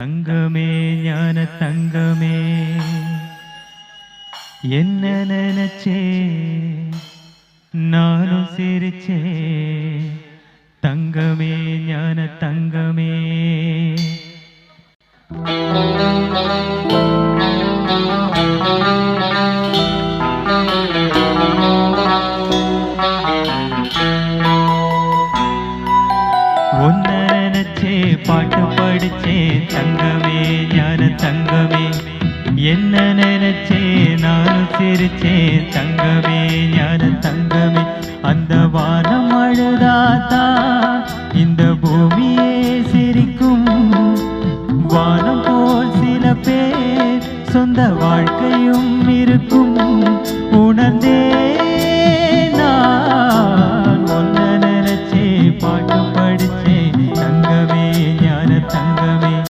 தங்கமே ஞான தங்கமே என்ன நினைச்சே நானும் சிரிச்சே தங்கமே ஞான தங்கமே ஒன்ன நினைச்சே பாட்டு படிச்சே தங்கமே ஞான தங்கமே என்ன நினைச்சே நானும் சிரிச்சே தங்கமே ஞான தங்கமே அந்த வானம் அழுதாத்தா இந்த பூமியே சிரிக்கும் வானம் போல் சில பேர் சொந்த வாழ்க்கையும் இருக்கும்